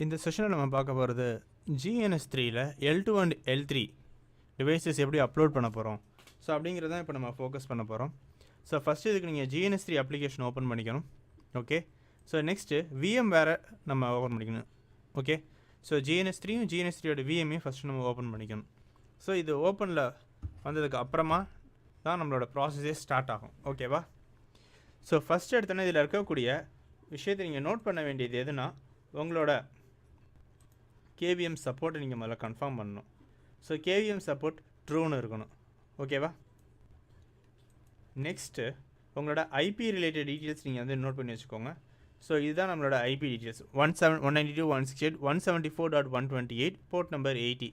இந்த செஷனில் நம்ம பார்க்க போகிறது GNS3ல L2 அண்ட் L3 டிவைசஸ் எப்படி அப்லோட் பண்ண போகிறோம். ஸோ அப்படிங்கிறதான் இப்போ நம்ம ஃபோக்கஸ் பண்ண போகிறோம். ஸோ ஃபஸ்ட்டு இதுக்கு நீங்கள் GNS3 அப்ளிகேஷன் ஓப்பன் பண்ணிக்கணும். ஓகே, ஸோ நெக்ஸ்ட்டு VM வேறு நம்ம ஓப்பன் பண்ணிக்கணும். ஓகே, ஸோ GNS3யும் GNS3யோட VMையும் ஃபஸ்ட்டு நம்ம ஓப்பன் பண்ணிக்கணும். ஸோ இது ஓப்பனில் வந்ததுக்கு அப்புறமா தான் நம்மளோட ப்ராசஸே ஸ்டார்ட் ஆகும். ஓகேவா? ஸோ ஃபஸ்ட் எடுத்தோன்னே இதில் இருக்கக்கூடிய விஷயத்தை நீங்கள் நோட் பண்ண வேண்டியது எதுனா, உங்களோட KVM சப்போர்ட்டை நீங்கள் முதல்ல கன்ஃபார்ம் பண்ணணும். ஸோ KVM சப்போர்ட் ட்ரூன்னு இருக்கணும். ஓகேவா? நெக்ஸ்ட்டு உங்களோட ஐபி ரிலேட்டட் டீட்டெயில்ஸ் நீங்கள் வந்து நோட் பண்ணி வச்சுக்கோங்க. ஸோ இதுதான் நம்மளோட ஐபி டீட்டெயில்ஸ். 192.168.174.128 போர்ட் நம்பர் 80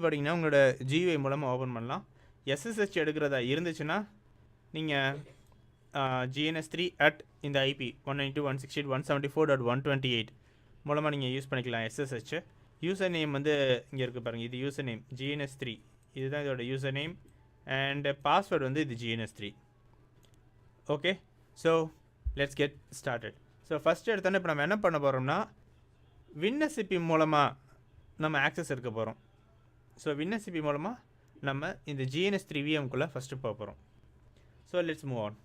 பார்த்தீங்கன்னா உங்களோட GUI மூலமாக ஓப்பன் பண்ணலாம். SSH எடுக்கிறதா இருந்துச்சுன்னா நீங்கள் GNS3 at இந்த ஐபி 192.168.174.128 மூலமாக நீங்கள் யூஸ் பண்ணிக்கலாம் SSH. யூசர் நேம் வந்து இங்கே இருக்குது பாருங்கள், இது யூசர் நேம் GNS3, இதுதான் இதோட யூசர் நேம். அண்ட் பாஸ்வேர்டு வந்து இது GNS3. Okay, so let's get started. So first எடுத்தோன்னே இப்போ நம்ம என்ன பண்ண போகிறோம்னா, WinSCP மூலமாக நம்ம ஆக்சஸ் எடுக்க போகிறோம். ஸோ WinSCP மூலமாக நம்ம இந்த GNS3 VMக்குள்ளே ஃபஸ்ட்டு போக போகிறோம். So let's move on.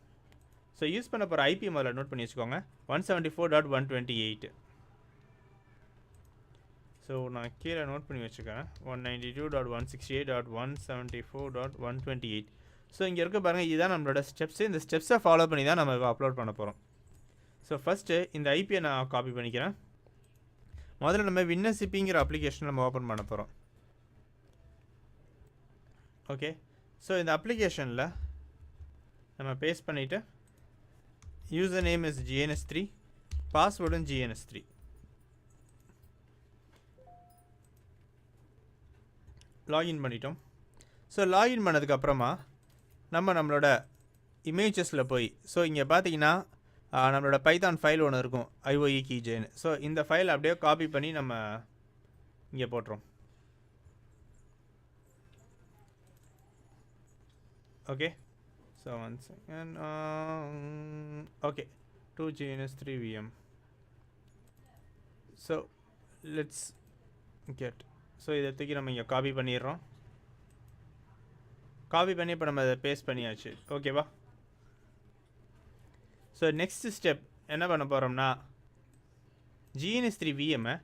So use பண்ண போகிற ஐபி முதல்ல நோட் பண்ணி வச்சுக்கோங்க, 174.128. ஸோ நான் கீழே நோட் பண்ணி வச்சுக்கிறேன், 192.168.174.128. ஸோ இங்கே இருக்க பாருங்கள், இதுதான் நம்மளோட ஸ்டெப்ஸு. இந்த ஸ்டெப்ஸை ஃபாலோ பண்ணி தான் நம்ம அப்லோட் பண்ண போகிறோம். ஸோ ஃபஸ்ட்டு இந்த ஐபியை நான் காப்பி பண்ணிக்கிறேன். முதல்ல நம்ம WinSCPங்கிற அப்ளிகேஷன் நம்ம ஓப்பன் பண்ண போகிறோம். ஓகே, ஸோ இந்த அப்ளிகேஷனில் நம்ம பேஸ்ட் பண்ணிவிட்டு user name is GNS3, பாஸ்வேர்டும் GNS3. Login பண்ணிட்டோம். ஸோ லாகின் பண்ணதுக்கப்புறமா நம்மளோட இமேஜஸில் போய், ஸோ இங்கே பார்த்தீங்கன்னா நம்மளோட பைத்தான் ஃபைல் ஒன்று இருக்கும், IOE keygen. ஸோ இந்த ஃபைல் அப்படியே காப்பி பண்ணி நம்ம இங்கே போட்டுறோம். Okay, so one second. Okay, 2 GNS3 VM. So let's get. So இதை தூக்கி நம்ம இங்கே காப்பி பண்ணிடுறோம். காப்பி பண்ணி இப்போ நம்ம அதை பேஸ்ட் பண்ணியாச்சு. ஓகேவா? ஸோ நெக்ஸ்ட் ஸ்டெப் என்ன பண்ண போகிறோம்னா, GNS3 VMஐ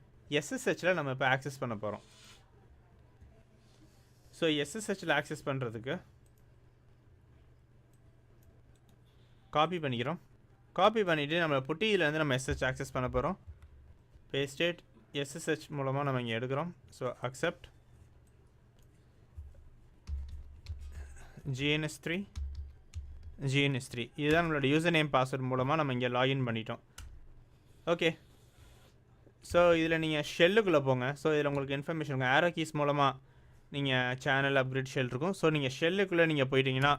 SSHல நம்ம இப்போ ஆக்சஸ் பண்ண போகிறோம். ஸோ SSHல ஆக்சஸ் பண்ணுறதுக்கு காப்பி பண்ணிக்கிறோம். காப்பி பண்ணிவிட்டு நம்ம புட்டியிலேருந்து நம்ம SSH ஆக்சஸ் பண்ண போகிறோம். பேஸ்டேட் SSH மூலமாக நம்ம இங்கே எடுக்கிறோம். ஸோ அக்செப்ட் GNS3 இதுதான் நம்மளோட யூசர் நேம் பாஸ்வேர்ட் மூலமாக நம்ம இங்கே லாகின் பண்ணிட்டோம். ஓகே, ஸோ இதில் நீங்கள் ஷெல்லுக்குள்ளே போங்க. ஸோ இதில் உங்களுக்கு இன்ஃபர்மேஷன் இருக்கும், ஆரோ கீஸ் மூலமாக நீங்கள் சேனல் அப்கிரேட் ஷெல் இருக்கும். ஸோ நீங்கள் ஷெல்லுக்குள்ளே நீங்கள் போயிட்டீங்கன்னா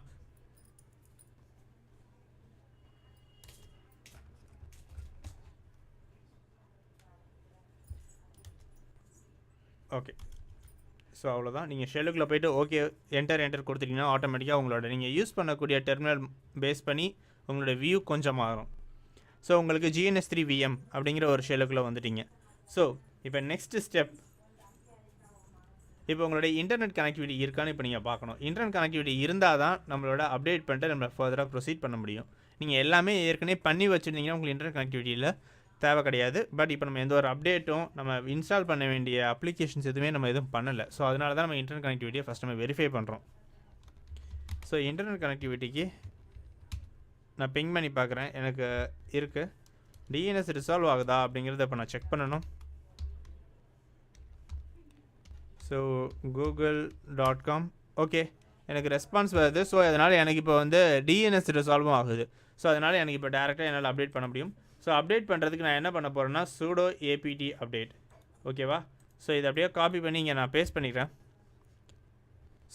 ஓகே, ஸோ அவ்வளோதான். நீங்கள் ஷெல்லுக்குள்ளே போய்ட்டு ஓகே என்டர் கொடுத்துட்டிங்கன்னா ஆட்டோமேட்டிக்காக உங்களோட நீங்கள் யூஸ் பண்ணக்கூடிய டெர்மினல் பேஸ் பண்ணி உங்களோட வியூ கொஞ்சம் மாறும். ஸோ உங்களுக்கு GNS3 VM அப்படிங்கிற ஒரு ஷெல்லுக்குள்ளே வந்துட்டீங்க. ஸோ இப்போ நெக்ஸ்ட் ஸ்டெப், இப்போ உங்களுடைய இன்டர்நெட் கனெக்டிவிட்டி இருக்கான்னு இப்போ நீங்கள் பார்க்கணும். இன்டர்நெட் கனெக்டிவிட்டி இருந்தால் தான் நம்மளோட அப்டேட் பண்ணிட்டு நம்ம ஃபர்தராக ப்ரொசீட் பண்ண முடியும். நீங்கள் எல்லாமே ஏற்கனவே பண்ணி வச்சுருந்தீங்கன்னா உங்களுக்கு இன்டர்நெட் கனெக்டிவிட்டியில் தேவை கிடையாது. பட் இப்போ நம்ம எந்த ஒரு அப்டேட்டும் நம்ம இன்ஸ்டால் பண்ண வேண்டிய அப்ளிகேஷன்ஸ் எதுவுமே நம்ம எதுவும் பண்ணலை. ஸோ அதனால தான் நம்ம இன்டர்நெட் கனெக்டிவிட்டியை ஃபஸ்ட் நம்ம வெரிஃபை பண்ணுறோம். ஸோ இன்டர்நெட் கனெக்டிவிட்டிக்கு நான் பிங் பண்ணி பார்க்குறேன், எனக்கு இருக்குது. DNS ரிசால்வ் ஆகுதா அப்படிங்கிறத இப்போ நான் செக் பண்ணணும். ஸோ google.com ஓகே, எனக்கு ரெஸ்பான்ஸ் வருது. ஸோ அதனால் எனக்கு இப்போ வந்து DNS ரிசால்வும் ஆகுது. ஸோ அதனால் எனக்கு இப்போ டேரெக்டாக என்னால் அப்டேட் பண்ண முடியும். ஸோ அப்டேட் பண்ணுறதுக்கு நான் என்ன பண்ண போகிறேன்னா sudo apt update. ஓகேவா? ஸோ இதை அப்படியே காப்பி பண்ணி இங்கே நான் பேஸ்ட் பண்ணிக்கிறேன்.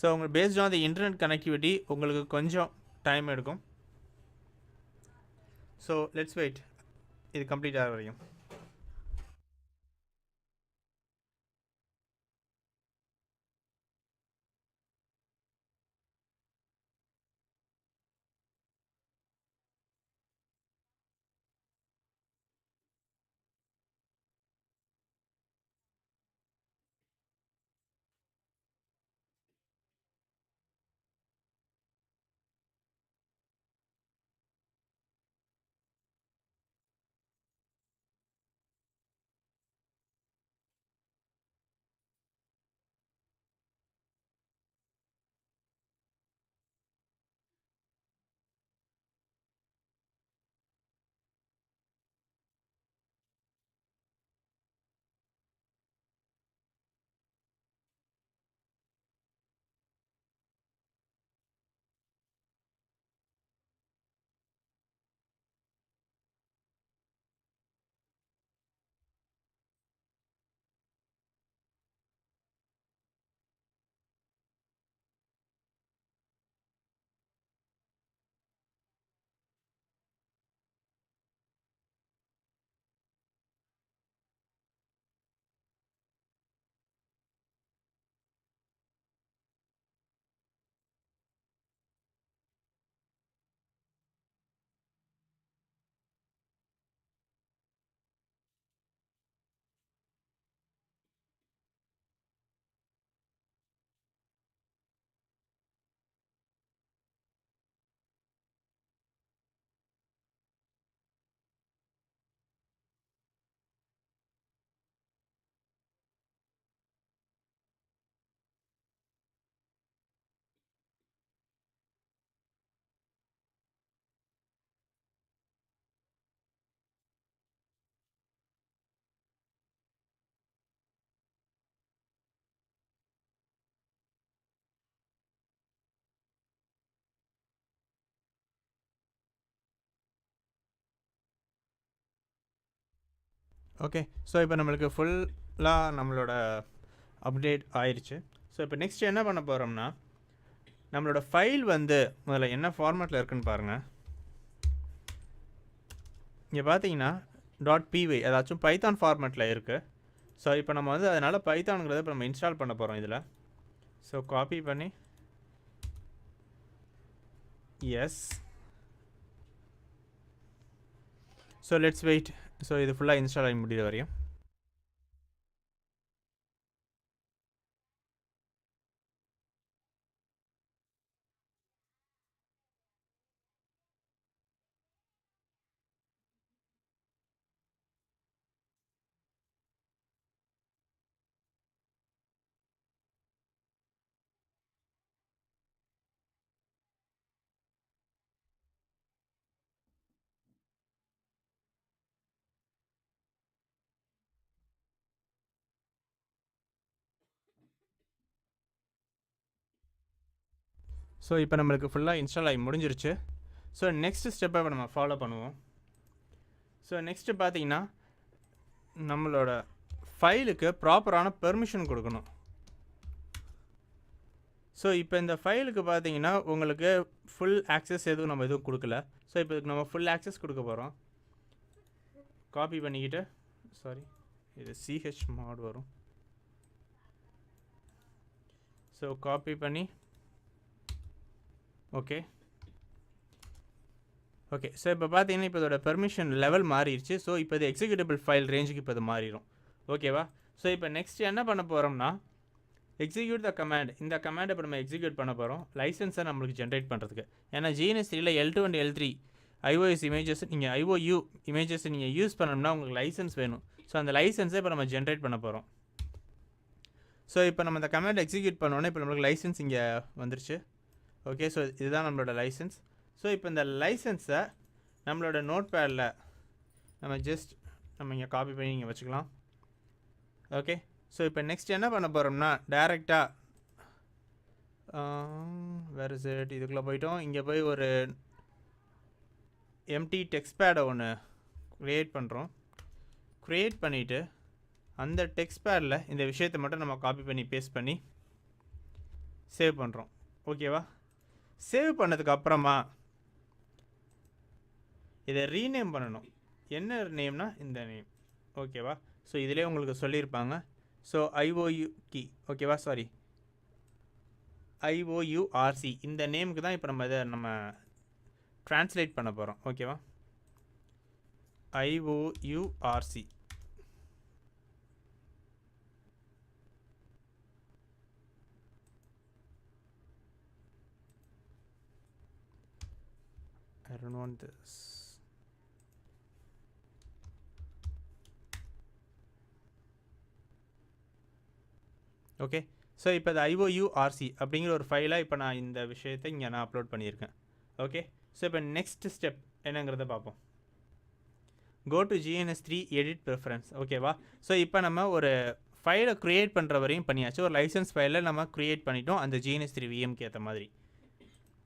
ஸோ உங்களுக்கு based on the internet connectivity உங்களுக்கு கொஞ்சம் டைம் எடுக்கும். ஸோ லெட்ஸ் வெயிட், இது கம்ப்ளீட் ஆகிற வரையும். ஓகே, ஸோ இப்போ நம்மளுக்கு ஃபுல்லாக நம்மளோட அப்டேட் ஆயிடுச்சு. ஸோ இப்போ நெக்ஸ்ட் என்ன பண்ண போகிறோம்னா, நம்மளோட ஃபைல் வந்து முதல்ல என்ன ஃபார்மேட்டில் இருக்குன்னு பாருங்கள். இங்கே பார்த்தீங்கன்னா .py அதாச்சும் பைத்தான் ஃபார்மேட்டில் இருக்குது. ஸோ இப்போ நம்ம வந்து அதனால் பைத்தானுங்கிறத இப்போ நம்ம இன்ஸ்டால் பண்ண போகிறோம் இதில். ஸோ காப்பி பண்ணி yes. So let's wait. So இது ஃபுல்லாக இன்ஸ்டால் ஆகி முடிகிற வரையும். ஸோ இப்போ நம்மளுக்கு ஃபுல்லாக இன்ஸ்டால் ஆகி முடிஞ்சிருச்சு. ஸோ நெக்ஸ்ட் ஸ்டெப்பை இப்போ நம்ம ஃபாலோ பண்ணுவோம். ஸோ நெக்ஸ்ட்டு பார்த்தீங்கன்னா நம்மளோட ஃபைலுக்கு ப்ராப்பரான பெர்மிஷன் கொடுக்கணும். ஸோ இப்போ இந்த ஃபைலுக்கு பார்த்தீங்கன்னா உங்களுக்கு ஃபுல் ஆக்சஸ் எதுவும் நம்ம எதுவும் கொடுக்கல. ஸோ இப்போ இதுக்கு நம்ம ஃபுல் ஆக்சஸ் கொடுக்க போகிறோம். காப்பி பண்ணிக்கிட்டு, சாரி இது chmod வரும். ஸோ காப்பி பண்ணி ஓகே. ஓகே, ஸோ இப்போ பார்த்தீங்கன்னா இப்போ இதோட பெர்மிஷன் லெவல் மாறிடுச்சு. ஸோ இப்போ இது எக்ஸிக்யூட்டபிள் ஃபைல் ரேஞ்சுக்கு இப்போ இது மாறிடும். ஓகேவா? ஸோ இப்போ நெக்ஸ்ட் என்ன பண்ண போகிறோம்னா, எக்ஸிக்யூட் த கமாண்ட். இந்த கமாண்ட் இப்போ நம்ம எக்ஸிக்யூட் பண்ண போகிறோம் லைசன்ஸை நம்மளுக்கு ஜென்ரேட் பண்ணுறதுக்கு. ஏன்னா GNS3ல L2 and L3 iOS images நீங்கள் IOU இமேஜஸ் நீங்கள் யூஸ் பண்ணணும்னா உங்களுக்கு லைசன்ஸ் வேணும். ஸோ அந்த லைசன்ஸை இப்போ நம்ம ஜென்ரேட் பண்ண போகிறோம். ஸோ இப்போ நம்ம இந்த கமாண்ட் எக்ஸிக்யூட் பண்ணோன்னே இப்போ நம்மளுக்கு லைசன்ஸ் இங்கே வந்துருச்சு. ஓகே, ஸோ இதுதான் நம்மளோட லைசன்ஸ். ஸோ இப்போ இந்த லைசன்ஸை நம்மளோட நோட் பேடில் நம்ம இங்கே காப்பி பண்ணி இங்கே வச்சுக்கலாம். ஓகே, ஸோ இப்போ நெக்ஸ்ட் என்ன பண்ண போகிறோம்னா, டேரெக்டாக வேறு செட் இதுக்குள்ளே போயிட்டோம். இங்கே போய் ஒரு எம்டி டெக்ஸ்ட் பேடை ஒன்று க்ரியேட் பண்ணுறோம். க்ரியேட் பண்ணிவிட்டு அந்த டெக்ஸ்ட் பேடில் இந்த விஷயத்தை மட்டும் நம்ம காப்பி பண்ணி பேஸ்ட் பண்ணி சேவ் பண்ணுறோம். ஓகேவா? சேவ் பண்ணதுக்கு அப்புறமா இதை ரீநேம் பண்ணணும். என்ன நேம்னா இந்த நேம். ஓகேவா? ஸோ இதிலே உங்களுக்கு சொல்லியிருப்பாங்க. So IOU key. ஓகேவா? சாரி IOURC இந்த நேமுக்கு தான் இப்போ நம்ம இதை ட்ரான்ஸ்லேட் பண்ண போகிறோம். ஓகேவா? IOURC. I don't want this. Okay, so இப்போ இந்த IOURC அப்படிங்கிற ஒரு ஃபைலை இப்போ நான் இந்த விஷயத்தை இங்கே நான் அப்லோட் பண்ணியிருக்கேன். ஓகே, ஸோ இப்போ நெக்ஸ்ட் ஸ்டெப் என்னங்கிறத பார்ப்போம். Go to GNS3 edit preference. ஓகேவா? ஸோ இப்போ நம்ம ஒரு ஃபைலை க்ரியேட் பண்ணுற வரையும் பண்ணியாச்சு. ஒரு லைசன்ஸ் ஃபைலில் நம்ம க்ரியேட் பண்ணிட்டோம் அந்த GNS3 VMக்கு ஏற்ற மாதிரி.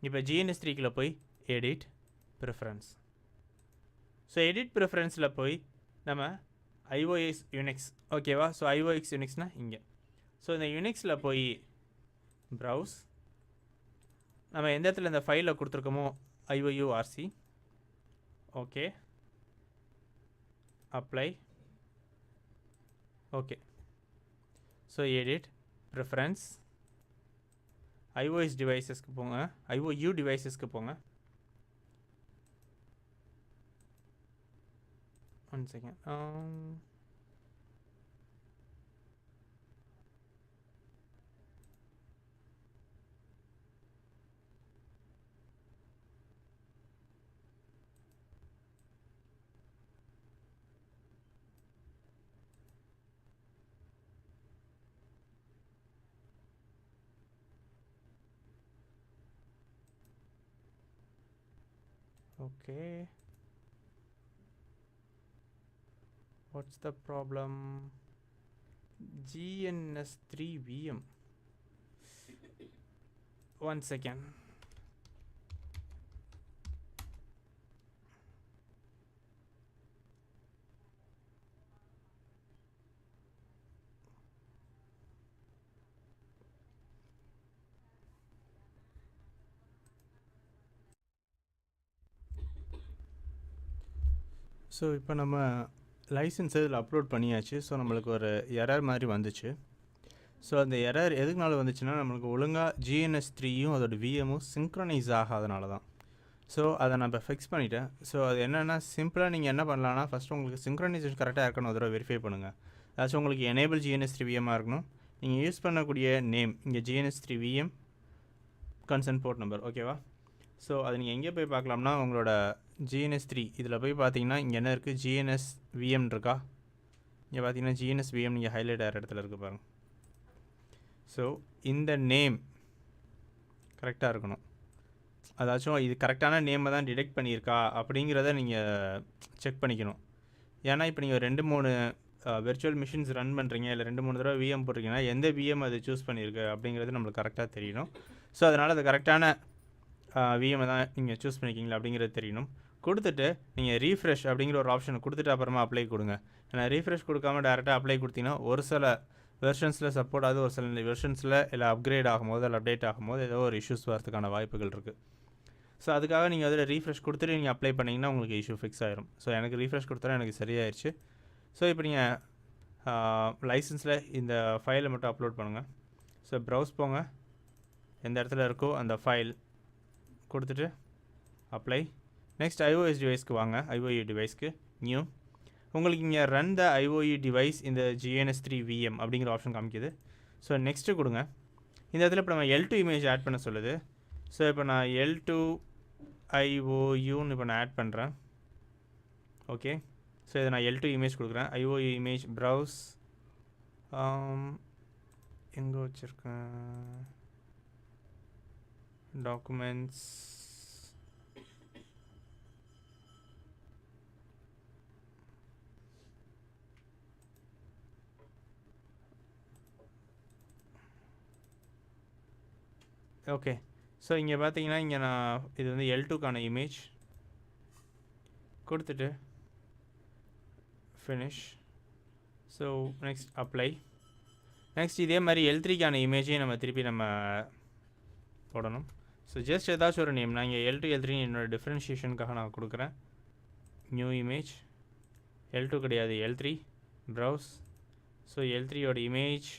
இப்போ GNS3க்குள்ளே போய் எடிட் ப்ரிஃபரன்ஸ். ஸோ எடிட் ப்ரிஃபரன்ஸில் போய் நம்ம iOS Unix. ஓகேவா? ஸோ iOS Unixனால் இங்கே. ஸோ இந்த யுனிக்ஸில் போய் ப்ரௌஸ், நம்ம எந்த இடத்துல இந்த ஃபைலில் கொடுத்துருக்கோமோ IOURC. Okay, apply. Okay, so edit preference iOS டிவைசஸ்க்கு போங்க, IOU டிவைசஸ்க்கு போங்க. One second. Okay, what's the problem? GNS3 VM. One second. So இப்போ நம்ம லைசன்ஸ் இதில் அப்லோட் பண்ணியாச்சு. ஸோ நம்மளுக்கு ஒரு எரர் மாதிரி வந்துச்சு. ஸோ அந்த எரர் எதுக்குனால வந்துச்சுன்னா, நம்மளுக்கு ஒழுங்காக GNS3யும் அதோட VMமும் சிங்க்ரனைஸ் ஆகாதனால தான். ஸோ அதை நான் இப்போ ஃபிக்ஸ் பண்ணிட்டேன். ஸோ அது என்னென்னா, சிம்பிளாக நீங்கள் என்ன பண்ணலான்னா, ஃபஸ்ட்டு உங்களுக்கு சிங்க்ரனைசேஷன் கரெக்டாக இருக்கணும், ஒரு தடவை வெரிஃபை பண்ணுங்கள். அதாச்சும் உங்களுக்கு எனேபிள் GNS3 VMமாக இருக்கணும். நீங்கள் யூஸ் பண்ணக்கூடிய நேம் இங்கே GNS3 VM concern port number, ஓகேவா? ஸோ அது நீங்கள் எங்கே போய் பார்க்கலாம்னா, உங்களோட GNS3 இதில் போய் பார்த்தீங்கன்னா, இங்கே என்ன இருக்குது, GNS VM இருக்கா? இங்கே பார்த்தீங்கன்னா GNS VM நீங்கள் ஹைலைட் ஆகிற இடத்துல இருக்குது பாருங்கள். ஸோ இந்த நேம் கரெக்டாக இருக்கணும். அதாச்சும் இது கரெக்டான நேமை தான் டிடெக்ட் பண்ணியிருக்கா அப்படிங்கிறத நீங்கள் செக் பண்ணிக்கணும். ஏன்னா இப்போ நீங்கள் 2-3 வெர்ச்சுவல் மிஷின்ஸ் ரன் பண்ணுறீங்க, இல்லை 2-3 தடவை VM போட்டிருக்கீங்கன்னா எந்த VM அது சூஸ் பண்ணியிருக்கு அப்படிங்கிறது நம்மளுக்கு கரெக்டாக தெரியணும். ஸோ அதனால் அது கரெக்டான VM தான் நீங்கள் சூஸ் பண்ணிக்கிங்களா அப்படிங்கிறது தெரியணும். கொடுத்துட்டு நீங்கள் ரீஃப்ரெஷ் அப்படிங்கிற ஒரு ஆப்ஷனை கொடுத்துட்டு அப்புறமா அப்ளை கொடுங்க. ஏன்னா ரீஃப்ரெஷ் கொடுக்காம டேரெக்டாக அப்ளை கொடுத்தீங்கன்னா ஒரு சில வெர்ஷன்ஸில் சப்போர்ட் ஆகுது, ஒரு சில வெர்ஷன்ஸில் இல்லை அப்கிரேட் ஆகும்போது இல்லை அப்டேட் ஆகும்போது ஏதோ ஒரு இஷ்யூஸ் வரதுக்கான வாய்ப்புகள் இருக்குது. ஸோ அதுக்காக நீங்கள் அதில் ரீஃப்ரெஷ் கொடுத்துட்டு நீங்கள் அப்ளை பண்ணிங்கன்னா உங்களுக்கு இஷ்யூ ஃபிக்ஸ் ஆயிரும். ஸோ எனக்கு ரீஃப்ரெஷ் கொடுத்தா எனக்கு சரியாயிருச்சு. ஸோ இப்போ நீங்கள் லைசன்ஸில் இந்த ஃபைலை மட்டும் அப்லோட் பண்ணுங்கள். ஸோ ப்ரௌஸ் போங்க, எந்த இடத்துல இருக்கோ அந்த ஃபைல் கொடுத்துட்டு அப்ளை. நெக்ஸ்ட் iOS டிவைஸ்க்கு வாங்க, IOE டிவைஸ்க்கு நியூ. உங்களுக்கு இங்கே ரன் த IOE டிவைஸ் இந்த GNS3 VM அப்படிங்கிற ஆப்ஷன் காமிக்குது. ஸோ நெக்ஸ்ட்டு கொடுங்க. இந்த இடத்துல இப்போ நம்ம L2 இமேஜ் ஆட் பண்ண சொல்லுது. ஸோ இப்போ நான் L2 IOUன்னு இப்போ நான் ஆட் பண்ணுறேன். ஓகே, ஸோ இதை நான் L2 இமேஜ் கொடுக்குறேன். IOE இமேஜ் ப்ரௌஸ் எங்கே வச்சுருக்கேன், டாக்குமெண்ட்ஸ், ஓகே. ஸோ இங்கே பார்த்தீங்கன்னா இங்கே நான் இது வந்து L2க்கான இமேஜ் கொடுத்துட்டு finish. So next apply. Next இதே மாதிரி L3க்கான இமேஜையும் நம்ம திருப்பி நம்ம போடணும். ஸோ ஜஸ்ட் ஏதாச்சும் ஒரு நேம் நான் இங்கே L2 L3 என்னோடய டிஃப்ரென்ஷியேஷனுக்காக நான் கொடுக்குறேன். நியூ இமேஜ், L2 கிடையாது L3, ப்ரௌஸ். ஸோ L3யோட இமேஜ்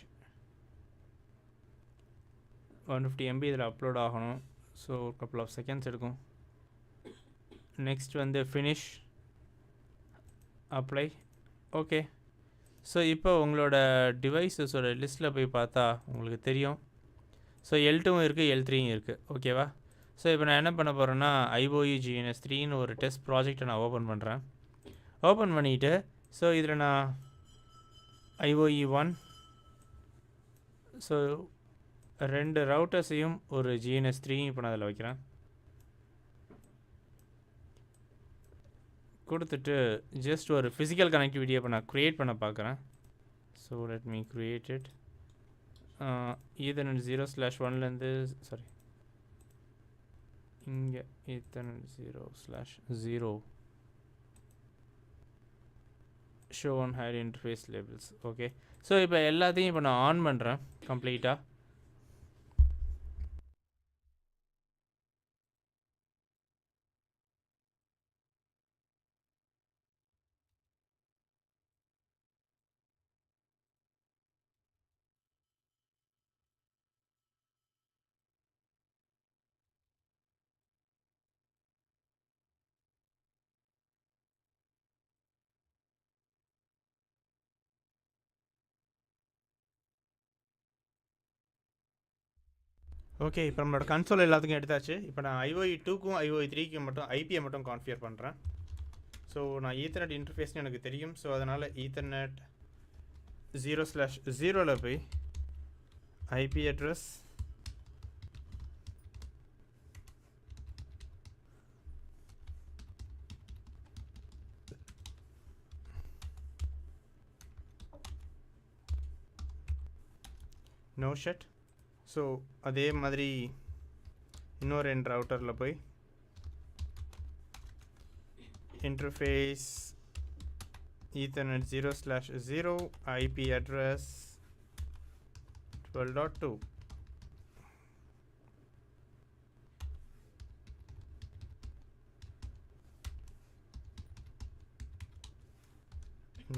150 MB இதில் அப்லோட் ஆகணும். ஸோ கப்புள் ஆஃப் செகண்ட்ஸ் எடுக்கும். நெக்ஸ்ட் வந்து ஃபினிஷ், அப்ளை. ஓகே. ஸோ இப்போ உங்களோட டிவைஸஸோட லிஸ்ட்டில் போய் பார்த்தா உங்களுக்கு தெரியும். ஸோ L2வும் இருக்குது, L3யும் இருக்குது, ஓகேவா? ஸோ இப்போ நான் என்ன பண்ண போகிறேன்னா, IOE GNS3ன்னு ஒரு டெஸ்ட் ப்ராஜெக்டை நான் ஓப்பன் பண்ணுறேன். ஓப்பன் பண்ணிவிட்டு ஸோ இதில் நான் IOE 1, ஸோ 2 ரவுட்டர்ஸையும் ஒரு GNS3யும் இப்போ நான் அதில் வைக்கிறேன். கொடுத்துட்டு ஜஸ்ட் ஒரு ஃபிசிக்கல் கனெக்டிவிட்டியை இப்போ நான் க்ரியேட் பண்ண பார்க்குறேன். So let me create it. Ethernet 0/1லேருந்து சாரி இங்கே ethernet 0/0 show one hide interface labels. Okay. So இப்போ எல்லாத்தையும் இப்போ நான் ஆன் பண்ணுறேன் கம்ப்ளீட்டாக. ஓகே, இப்போ நம்மளோட கன்சோல் எல்லாத்துக்கும் எடுத்தாச்சு. இப்போ நான் IOE 2க்கும் IOE 3க்கும் மட்டும் ஐபியை மட்டும் கான்ஃபிகர் பண்ணுறேன். ஸோ நான் ஈத்தர்நெட் இன்டர்ஃபேஸ்னு எனக்கு தெரியும். ஸோ அதனால் ஈத்தர்நெட் 0/0ல் போய் IP address no shut. So அதே மாதிரி இன்னொரு 2 ரவுட்டரில் போய் interface ethernet 0/0 IP address 12.2.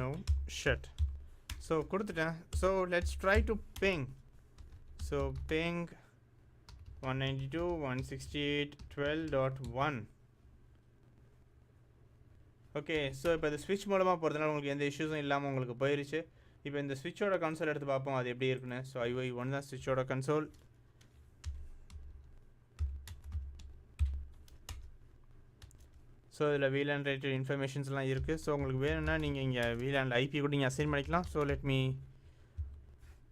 no shut. So கொடுத்துட்டேன். So let's try to ping. So ping 192.168.12.1. Okay, so இப்போ இந்த ஸ்விட்ச் மூலமாக போகிறதுனால உங்களுக்கு எந்த இஷ்யூஸும் இல்லாமல் உங்களுக்கு போயிருச்சு. இப்போ இந்த ஸ்விட்சோட கன்சோல் எடுத்து பார்ப்போம் அது எப்படி இருக்குன்னு. ஸோ IOI1 தான் ஸ்விட்சோட கன்சோல். ஸோ இதில் VLAN ரிலேட்டட் இன்ஃபர்மேஷன்ஸ்லாம் இருக்குது. ஸோ உங்களுக்கு வேணும்னா நீங்கள் இங்கே VLAN IP கூட நீங்கள் அசைன் பண்ணிக்கலாம். ஸோ லெட் மீ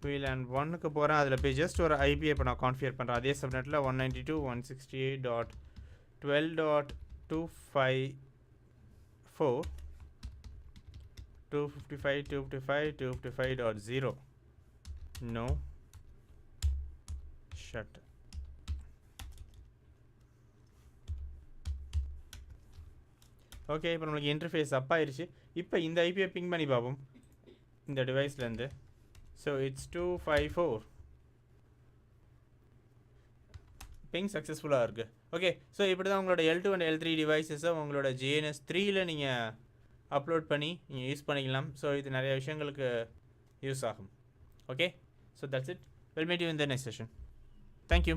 VLAN 1க்கு போகிறேன். அதில் போய் ஜஸ்ட் ஒரு ஐபியை இப்போ நான் கான்ஃபிகர் பண்ணுறேன். அதே சப்நெட்டில் 192.168.12.254 255.255.255.0 no shut. ஓகே, இப்போ நம்மளுக்கு இன்டர்ஃபேஸ் அப் ஆயிடுச்சு. இப்போ இந்த ஐபியை பிங் பண்ணி பார்ப்போம் இந்த டிவைஸ்லேருந்து. ஸோ இட்ஸ் 254 பிங் சக்ஸஸ்ஃபுல்லாக இருக்குது. ஓகே, ஸோ இப்படி தான் உங்களோட L2 and L3 டிவைஸஸை உங்களோட GNS3யில் நீங்கள் அப்லோட் பண்ணி நீங்கள் யூஸ் பண்ணிக்கலாம். ஸோ இது நிறைய விஷயங்களுக்கு யூஸ் ஆகும். Okay, so that's it. Will meet you in the next session. Thank you.